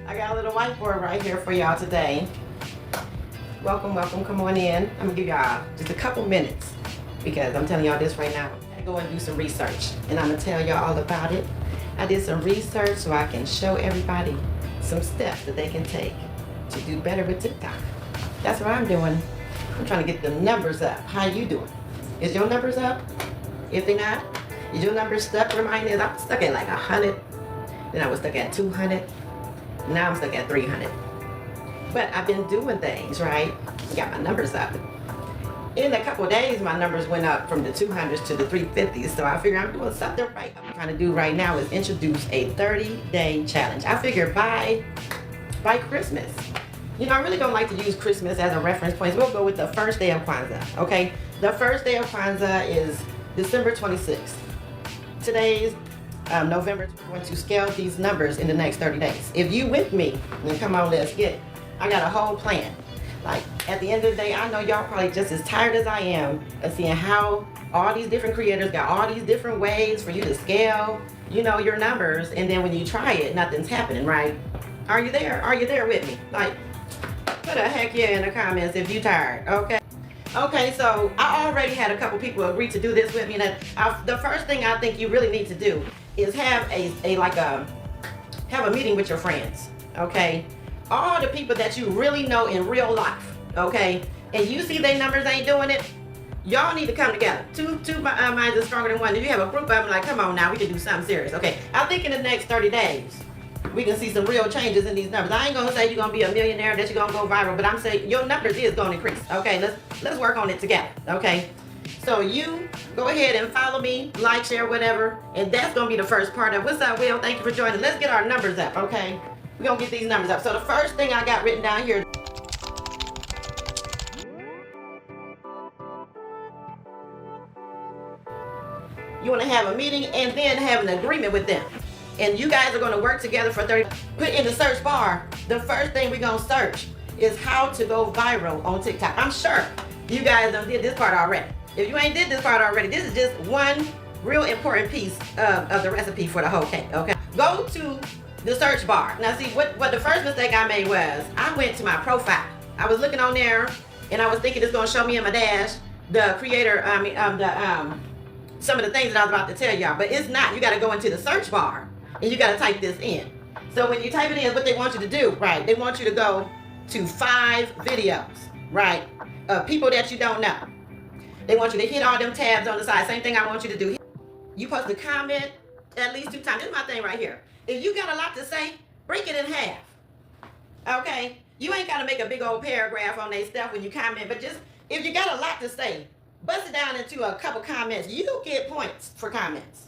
I got a little whiteboard right here for y'all today. Welcome, welcome, come on in. I'm gonna give y'all just a couple minutes because I'm telling y'all this right now. I gotta go and do some research and I'm gonna tell y'all all about it. I did some research so I can show everybody some steps that they can take to do better with TikTok. That's what I'm doing. I'm trying to get the numbers up. How you doing? Is your numbers up? If they're not, is your numbers stuck? Remind me, I'm stuck at like 100. Then I was stuck at 200. Now I'm stuck at 300. But I've been doing things, right? Got my numbers up. In a couple of days, my numbers went up from the 200s to the 350s. So I figure I'm doing something right. What I'm trying to do right now is introduce a 30-day challenge. I figure by Christmas. You know, I really don't like to use Christmas as a reference point. So we'll go with the first day of Kwanzaa, okay? The first day of Kwanzaa is December 26th. Today's November. We're going to scale these numbers in the next 30 days. If you with me, then come on, let's get it. I got a whole plan. Like, at the end of the day, I know y'all probably just as tired as I am of seeing how all these different creators got all these different ways for you to scale, you know, your numbers, and then when you try it, nothing's happening, right? Are you there? Are you there with me? Like, put a heck yeah in the comments if you tired, okay? Okay, so I already had a couple people agree to do this with me. The first thing I think you really need to do is have have a meeting with your friends, okay? All the people that you really know in real life, okay? And you see their numbers ain't doing it, y'all need to come together. Two minds are stronger than one. If you have a group of them, like, come on now, we can do something serious, okay? I think in the next 30 days, we can see some real changes in these numbers. I ain't gonna say you're gonna be a millionaire, that you're gonna go viral, but I'm saying your numbers is gonna increase, okay? Let's work on it together, okay? So you go ahead and follow me, like, share, whatever, and that's gonna be the first part of. What's up, Will? Thank you for joining. Let's get our numbers up, okay? We're gonna get these numbers up. So the first thing I got written down here, you wanna have a meeting and then have an agreement with them. And you guys are gonna work together for 30, put in the search bar, the first thing we're gonna search is how to go viral on TikTok. I'm sure you guys done did this part already. If you ain't did this part already, this is just one real important piece of the recipe for the whole cake, okay? Go to the search bar. Now see, what the first mistake I made was, I went to my profile. I was looking on there, and I was thinking it's gonna show me in my dash, the creator, some of the things that I was about to tell y'all, but it's not. You gotta go into the search bar, and you gotta type this in. So when you type it in, what they want you to do, right, they want you to go to 5 videos, right, of people that you don't know. They want you to hit all them tabs on the side. Same thing I want you to do. You supposed to comment at least 2 times. This is my thing right here. If you got a lot to say, break it in half. Okay? You ain't got to make a big old paragraph on their stuff when you comment, but just, if you got a lot to say, bust it down into a couple comments. You get points for comments.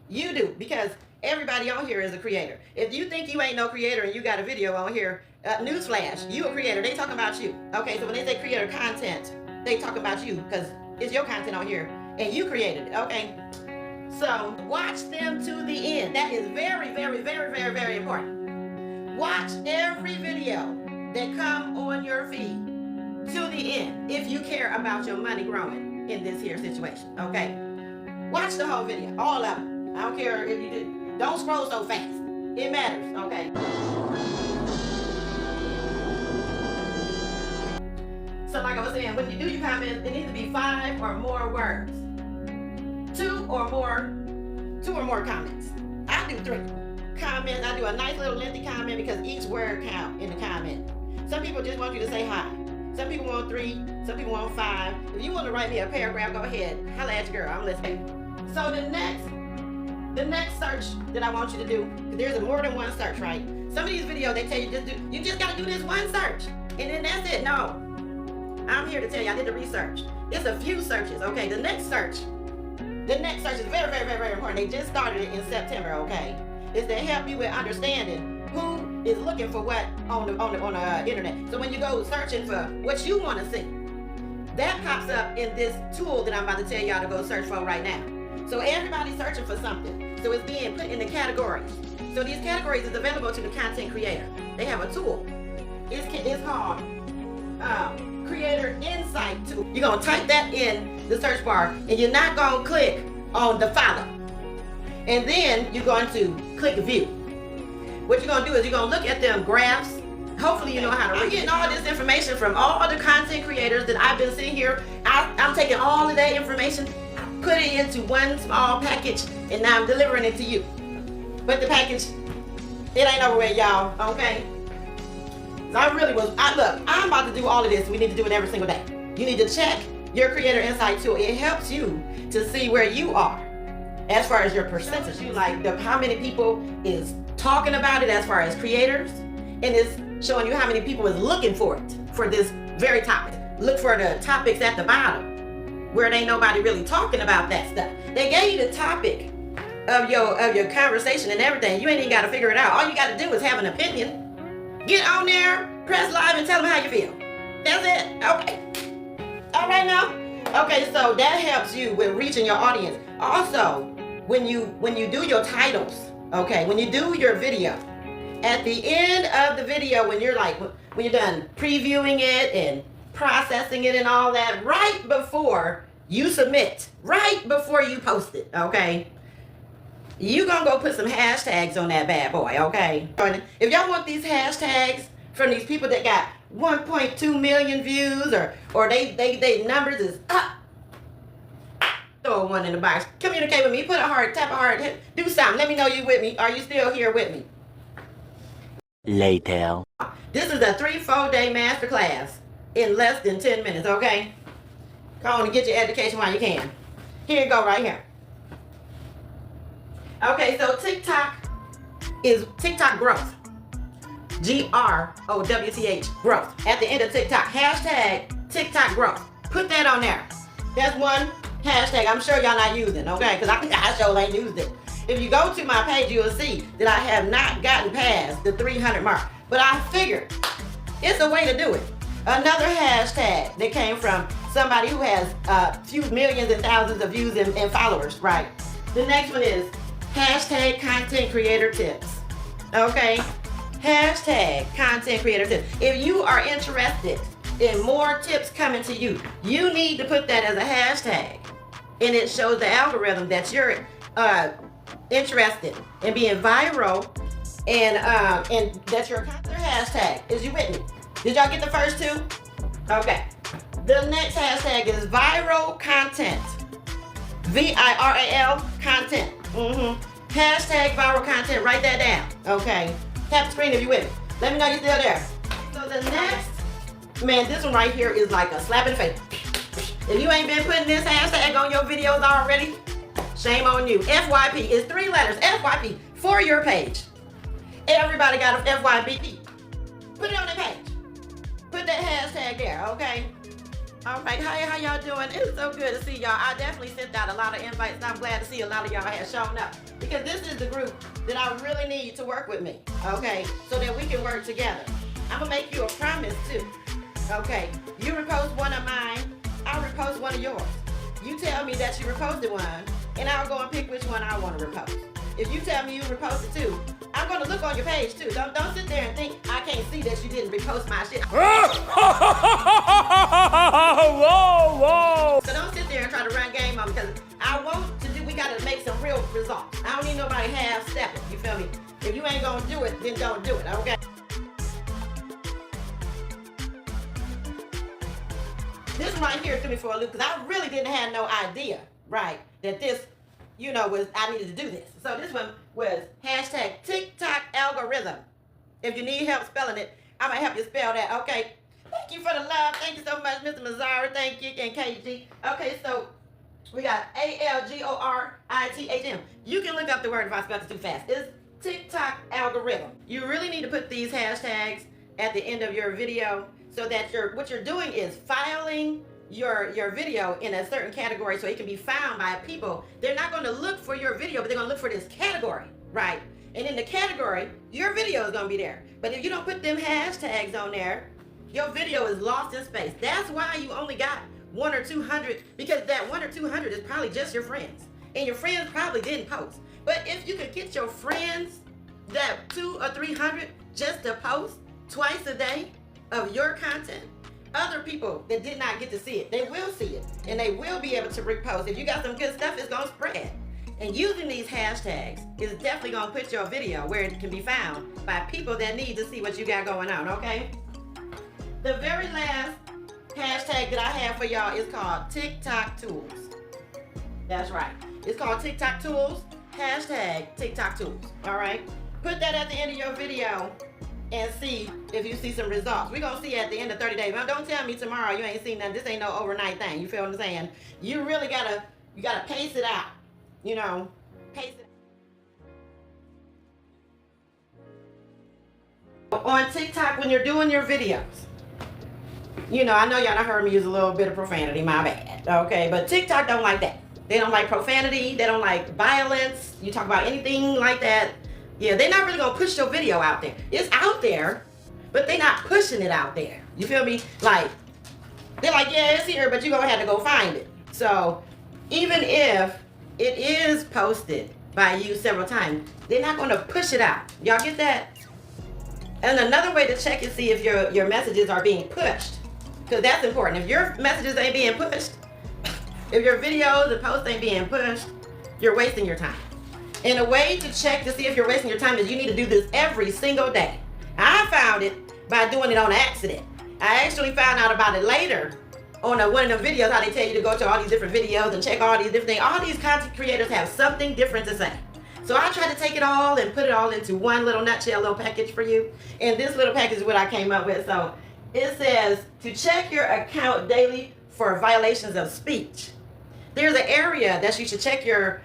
You do, because everybody on here is a creator. If you think you ain't no creator and you got a video on here, newsflash, you a creator. They talking about you. Okay, so when they say creator content, they talk about you because it's your content on here and you created it, okay? So watch them to the end. That is very, very, very, very, very important. Watch every video that come on your feed to the end if you care about your money growing in this here situation, okay? Watch the whole video, all of them. I don't care if you did. Don't scroll so fast. It matters, okay? So like I was saying, when you do your comments, it needs to be 5 or more words. 2 or more comments. I do 3 comments. I do a nice little lengthy comment because each word count in the comment. Some people just want you to say hi. Some people want 3, some people want 5. If you want to write me a paragraph, go ahead. Holla at your girl, I'm listening. So the next search that I want you to do, because there's more than one search, right? Some of these videos, they tell you just gotta do this one search, and then that's it. No, I'm here to tell you, I did the research. It's a few searches, okay? The next search is very, very, very, very important. They just started it in September, okay? It's to help you with understanding who is looking for what on the internet. So when you go searching for what you want to see, that pops up in this tool that I'm about to tell y'all to go search for right now. So everybody's searching for something. So it's being put in the categories. So these categories is available to the content creator. They have a tool. It's called Creator Insight tool. You're gonna type that in the search bar, and you're not gonna click on the follow. And then you're going to click view. What you're gonna do is you're gonna look at them graphs. Hopefully you know how to read. I'm getting all this information from all other content creators that I've been seeing here. I'm taking all of that information, put it into one small package, and now I'm delivering it to you. But the package, it ain't over with, y'all, okay? Look, I'm about to do all of this. We need to do it every single day. You need to check your Creator Insight tool. It helps you to see where you are as far as your percentage. You like how many people is talking about it as far as creators, and it's showing you how many people is looking for it, for this very topic. Look for the topics at the bottom where there ain't nobody really talking about that stuff. They gave you the topic of your conversation and everything. You ain't even got to figure it out. All you got to do is have an opinion. Get on there, press live, and tell them how you feel. That's it. Okay. All right now. Okay, so that helps you with reaching your audience. Also, when you do your titles, okay, when you do your video, at the end of the video, when you're done previewing it and processing it and all that, right before you submit, right before you post it, okay, you gonna go put some hashtags on that bad boy, okay? If y'all want these hashtags from these people that got 1.2 million views or they numbers is up, throw one in the box. Communicate with me. Put a heart, tap a heart, do something. Let me know you with me. Are you still here with me? Later. This is a 3-4 day masterclass in less than 10 minutes, okay? Go on and get your education while you can. Here you go, right here. Okay, so TikTok is TikTok growth. GROWTH, growth. At the end of TikTok, hashtag TikTok growth. Put that on there. That's one hashtag I'm sure y'all not using, okay? Because I sure ain't used it. If you go to my page, you'll see that I have not gotten past the 300 mark. But I figured it's a way to do it. Another hashtag that came from somebody who has a few millions and thousands of views and followers, right? The next one is hashtag content creator tips. Okay? Hashtag content creator tips. If you are interested in more tips coming to you, you need to put that as a hashtag. And it shows the algorithm that you're interested in being viral and that your content hashtag. Is you with me? Did y'all get the first two? Okay. The next hashtag is viral content. VIRAL content. Hashtag viral content. Write that down. Okay. Tap the screen if you with me. Let me know you're still there. So the next, man, this one right here is like a slap in the face. If you ain't been putting this hashtag on your videos already, shame on you. FYP is 3 letters. FYP for your page. Everybody got a FYP. Put it on their page. Put that hashtag there, okay? All right, how y'all doing? It's so good to see y'all. I definitely sent out a lot of invites, and I'm glad to see a lot of y'all have shown up. Because this is the group that I really need to work with me, okay? So that we can work together. I'm gonna make you a promise too, okay? You repost one of mine, I'll repost one of yours. You tell me that you reposted one, and I'll go and pick which one I want to repost. If you tell me you reposted two, I'm gonna look on your page too. Don't sit there and think I can't see that you didn't repost my shit. Whoa. So don't sit there and try to run game on me, because we gotta make some real results. I don't need nobody half-stepping, you feel me? If you ain't gonna do it, then don't do it, okay? This one right here threw me for a loop, because I really didn't have no idea, right, that this, I needed to do this. So this one was hashtag TikTok algorithm. If you need help spelling it, I'm going to help you spell that, okay? Thank you for the love. Thank you so much, Mr. Mazzara. Thank you, and KG. Okay, so we got ALGORITHM. You can look up the word if I spelled it too fast. It's TikTok algorithm. You really need to put these hashtags at the end of your video so that what you're doing is filing your video in a certain category so it can be found by people. They're not going to look for your video, but they're going to look for this category, right? And in the category, your video is going to be there. But if you don't put them hashtags on there, your video is lost in space. That's why you only got 100 or 200, because that 100 or 200 is probably just your friends. And your friends probably didn't post. But if you could get your friends that 200 or 300 just to post twice a day of your content, other people that did not get to see it, they will see it and they will be able to repost. If you got some good stuff, it's gonna spread. And using these hashtags is definitely gonna put your video where it can be found by people that need to see what you got going on, okay? The very last hashtag that I have for y'all is called TikTok Tools. That's right. It's called TikTok Tools, hashtag TikTok Tools, all right? Put that at the end of your video and see if you see some results. We're gonna see at the end of 30 days. Now don't tell me tomorrow you ain't seen nothing. This ain't no overnight thing. You feel what I'm saying? You really gotta pace it out. You know, pace it out. On TikTok, when you're doing your videos, you know, I know y'all done heard me use a little bit of profanity, my bad. Okay, but TikTok don't like that. They don't like profanity, they don't like violence. You talk about anything like that. Yeah, they're not really gonna push your video out there. It's out there, but they're not pushing it out there. You feel me? Like, they're like, yeah, it's here, but you're gonna have to go find it. So, even if it is posted by you several times, they're not gonna push it out. Y'all get that? And another way to check and see if your messages are being pushed, because that's important. If your messages ain't being pushed, if your videos and posts ain't being pushed, you're wasting your time. And a way to check to see if you're wasting your time is you need to do this every single day. I found it by doing it on accident. I actually found out about it later on one of the videos, how they tell you to go to all these different videos and check all these different things. All these content creators have something different to say. So I tried to take it all and put it all into one little nutshell, little package for you. And this little package is what I came up with. So it says to check your account daily for violations of speech. There's an area that you should check your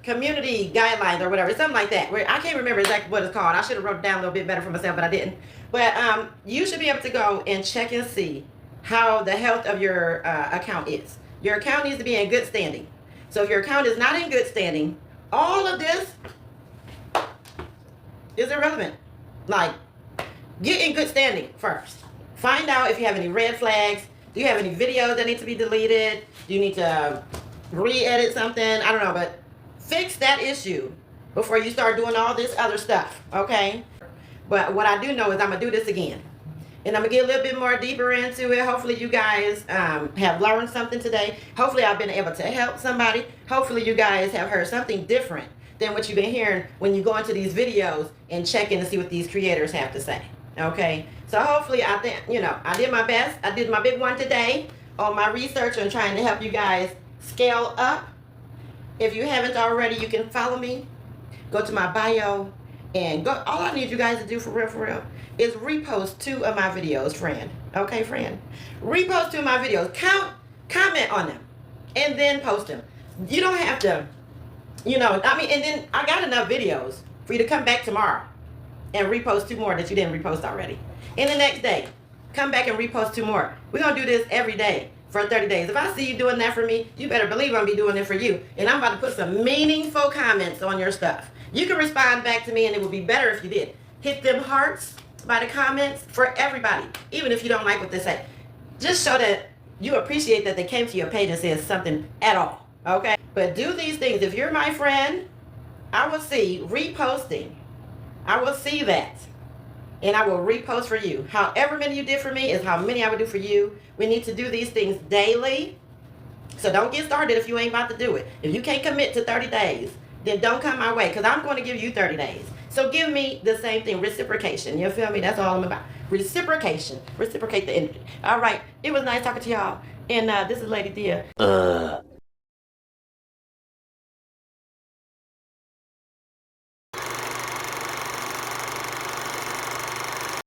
community guidelines or whatever, something like that. Where I can't remember exactly what it's called. I should have wrote it down a little bit better for myself, but I didn't. But you should be able to go and check and see how the health of your account is. Your account needs to be in good standing. So if your account is not in good standing, all of this is irrelevant. Like, get in good standing first. Find out if you have any red flags. Do you have any videos that need to be deleted? Do you need to re-edit something? I don't know, but fix that issue before you start doing all this other stuff, okay? But what I do know is I'm gonna do this again. And I'm gonna get a little bit more deeper into it. Hopefully you guys have learned something today. Hopefully I've been able to help somebody. Hopefully you guys have heard something different than what you've been hearing when you go into these videos and check in to see what these creators have to say, okay? So hopefully I think, you know, I did my best. I did my big one today on my research and trying to help you guys scale up. If you haven't already, you can follow me. Go to my bio and go. All I need you guys to do for real, is repost 2 of my videos, friend. Okay, friend? Repost 2 of my videos. Comment on them, and then post them. You don't have to, you know, I mean, and then I got enough videos for you to come back tomorrow and repost 2 more that you didn't repost already. And the next day, come back and repost 2 more. We're going to do this every day for 30 days. If I see you doing that for me, you better believe I'm going to be doing it for you. And I'm about to put some meaningful comments on your stuff. You can respond back to me, and it would be better if you did. Hit them hearts by the comments for everybody, even if you don't like what they say. Just show that you appreciate that they came to your page and said something at all, okay? But do these things. If you're my friend, I will see reposting. I will see that. And I will repost for you. However many you did for me is how many I would do for you. We need to do these things daily. So don't get started if you ain't about to do it. If you can't commit to 30 days, then don't come my way, because I'm going to give you 30 days. So give me the same thing, reciprocation. You feel me? That's all I'm about. Reciprocation. Reciprocate the energy. All right. It was nice talking to y'all. And this is Lady Dia.